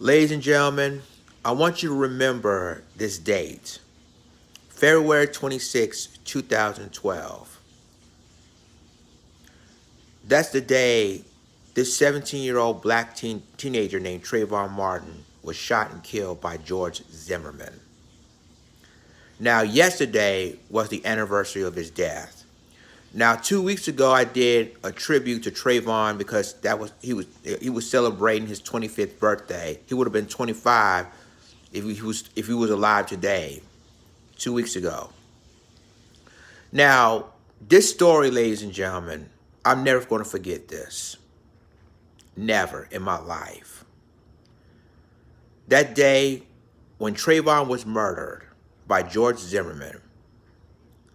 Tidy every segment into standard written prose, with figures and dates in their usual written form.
Ladies and gentlemen, I want you to remember this date, February 26, 2012. That's the day this 17-year-old black teenager named Trayvon Martin was shot and killed by George Zimmerman. Now, yesterday was the anniversary of his death. Now, 2 weeks ago, I did a tribute to Trayvon because he was celebrating his 25th birthday. He would have been 25 if he was alive today. 2 weeks ago. Now, this story, ladies and gentlemen, I'm never going to forget this. Never in my life. That day when Trayvon was murdered by George Zimmerman.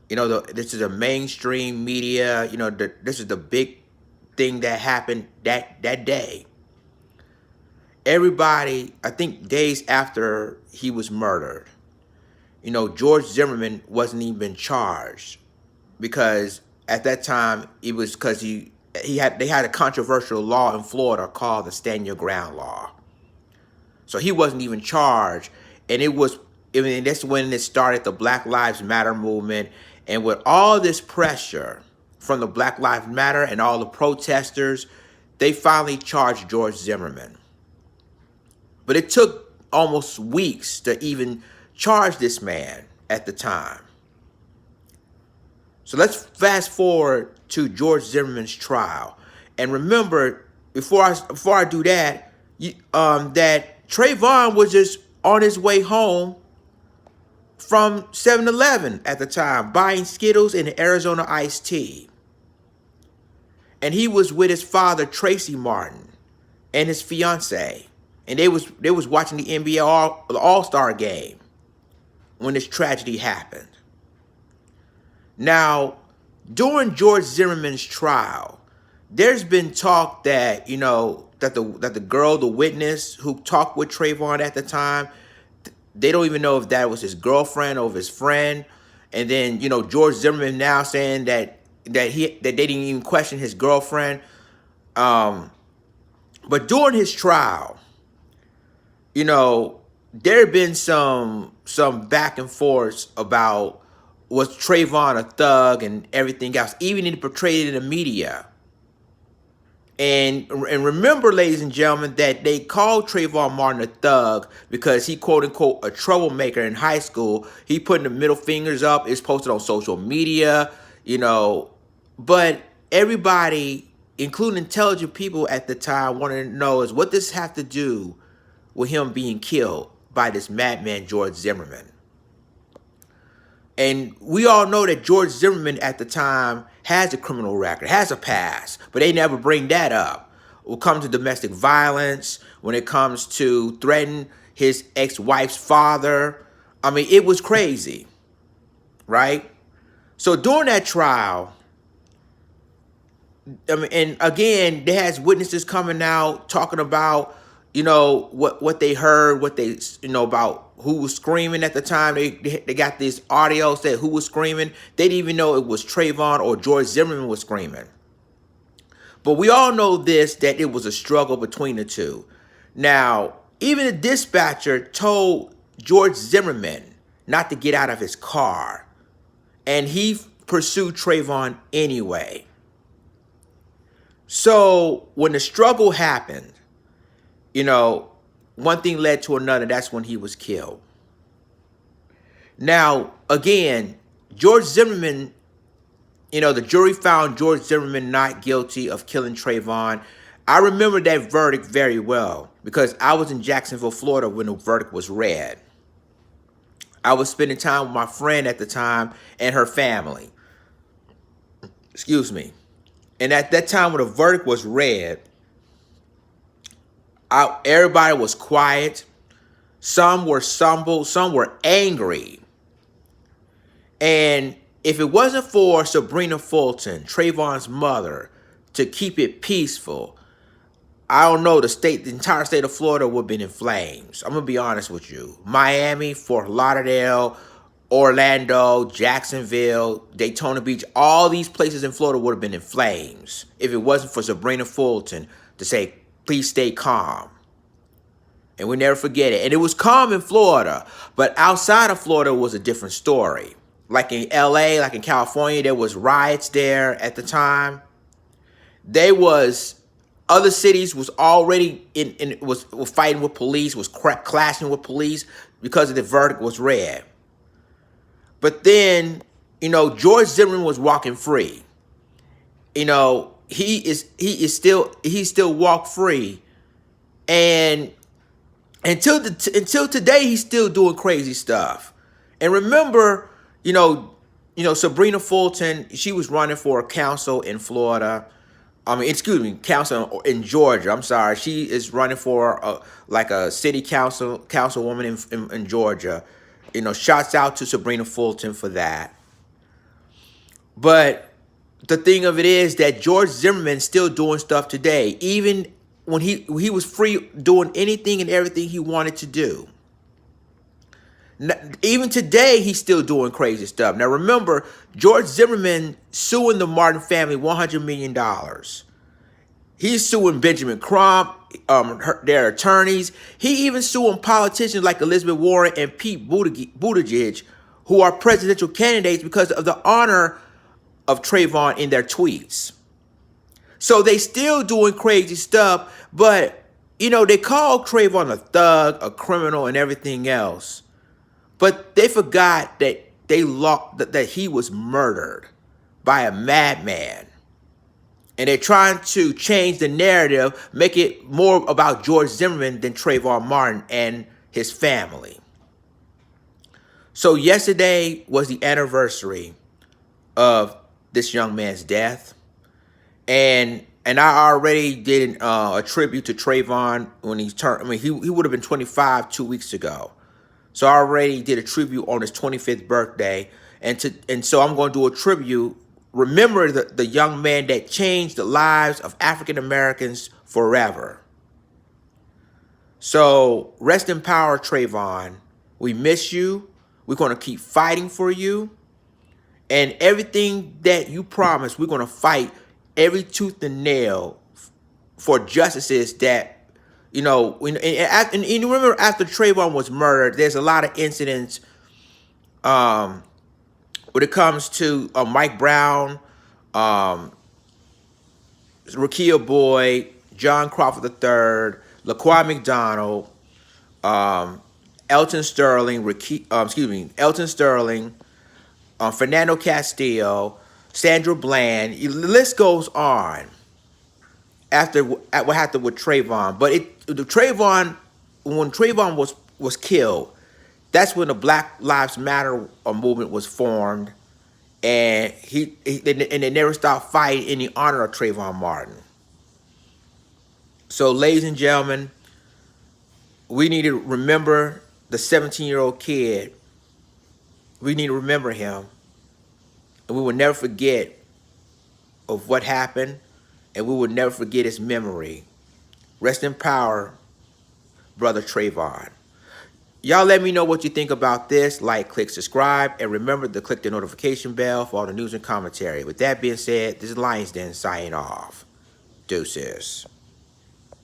This is a mainstream media. This is the big thing that happened that day. Everybody, I think days after he was murdered, George Zimmerman wasn't even charged because at that time it was because they had a controversial law in Florida called the Stand Your Ground law. So he wasn't even charged, and that's when it started, the Black Lives Matter movement. And with all this pressure from the Black Lives Matter and all the protesters, they finally charged George Zimmerman. But it took almost weeks to even charge this man at the time. So let's fast forward to George Zimmerman's trial. And remember, before I do that, that Trayvon was just on his way home from 7-Eleven at the time, buying Skittles and Arizona iced tea. And he was with his father, Tracy Martin, and his fiance. And they was watching the NBA All-Star game when this tragedy happened. Now, during George Zimmerman's trial, there's been talk that, that the girl, the witness who talked with Trayvon at the time, they don't even know if that was his girlfriend or his friend. And then, George Zimmerman now saying that they didn't even question his girlfriend. But during his trial, there had been some back and forth about, was Trayvon a thug and everything else, even he portrayed it in the media. And remember, ladies and gentlemen, that they called Trayvon Martin a thug because he, quote unquote, a troublemaker in high school. He putting the middle fingers up. It's posted on social media, But everybody, including intelligent people at the time, wanted to know is what this have to do with him being killed by this madman, George Zimmerman. And we all know that George Zimmerman at the time has a criminal record, has a past, but they never bring that up. When it comes to domestic violence, when it comes to threatening his ex-wife's father, it was crazy, right? So during that trial, and again, there has witnesses coming out talking about, what they heard, what they, about who was screaming at the time. They got this audio said who was screaming. They didn't even know it was Trayvon or George Zimmerman was screaming. But we all know this, that it was a struggle between the two. Now, even the dispatcher told George Zimmerman not to get out of his car. And he pursued Trayvon anyway. So when the struggle happened, one thing led to another. That's when he was killed. Now, again, George Zimmerman, the jury found George Zimmerman not guilty of killing Trayvon. I remember that verdict very well because I was in Jacksonville, Florida when the verdict was read. I was spending time with my friend at the time and her family. Excuse me. And at that time when the verdict was read, everybody was quiet. Some were stumbled. Some were angry. And if it wasn't for Sabrina Fulton, Trayvon's mother, to keep it peaceful, I don't know, the entire state of Florida would have been in flames. I'm going to be honest with you. Miami, Fort Lauderdale, Orlando, Jacksonville, Daytona Beach, all these places in Florida would have been in flames if it wasn't for Sabrina Fulton to say, please stay calm. And we never forget it. And it was calm in Florida, but outside of Florida was a different story. Like in LA, like in California, there was riots there at the time. They was other cities was already was fighting with police, was clashing with police because of the verdict was read. But then, George Zimmerman was walking free. He still walk free, and until today he's still doing crazy stuff. And remember, Sabrina Fulton, she was running for council in Florida. Council in Georgia. I'm sorry. She is running for a city councilwoman in Georgia. Shouts out to Sabrina Fulton for that. But the thing of it is that George Zimmerman's still doing stuff today, even when he was free, doing anything and everything he wanted to do. Even today, he's still doing crazy stuff. Now, remember, George Zimmerman suing the Martin family $100 million. He's suing Benjamin Crump, their attorneys. He even suing politicians like Elizabeth Warren and Pete Buttigieg, who are presidential candidates because of the honor of Trayvon in their tweets. So they still doing crazy stuff, but, they call Trayvon a thug, a criminal, and everything else. But they forgot that that he was murdered by a madman. And they're trying to change the narrative, make it more about George Zimmerman than Trayvon Martin and his family. So yesterday was the anniversary of this young man's death. And I already did a tribute to Trayvon when he turned, he would have been 25 2 weeks ago. So I already did a tribute on his 25th birthday. And so I'm going to do a tribute. Remember the young man that changed the lives of African Americans forever. So rest in power, Trayvon. We miss you. We're going to keep fighting for you. And everything that you promised, we're going to fight every tooth and nail for justices that, and you remember after Trayvon was murdered, there's a lot of incidents when it comes to Mike Brown, Rakia Boyd, John Crawford III, Laquan McDonald, Elton Sterling, Fernando Castillo, Sandra Bland. The list goes on. After what happened with Trayvon, but when Trayvon was killed, that's when the Black Lives Matter movement was formed, and they never stopped fighting in the honor of Trayvon Martin. So, ladies and gentlemen, we need to remember the 17-year-old kid. We need to remember him, and we will never forget of what happened. And we will never forget his memory. Rest in power, brother Trayvon. Y'all let me know what you think about this. Like, click, subscribe, and remember to click the notification bell for all the news and commentary. With that being said, this is Lions Den signing off. Deuces.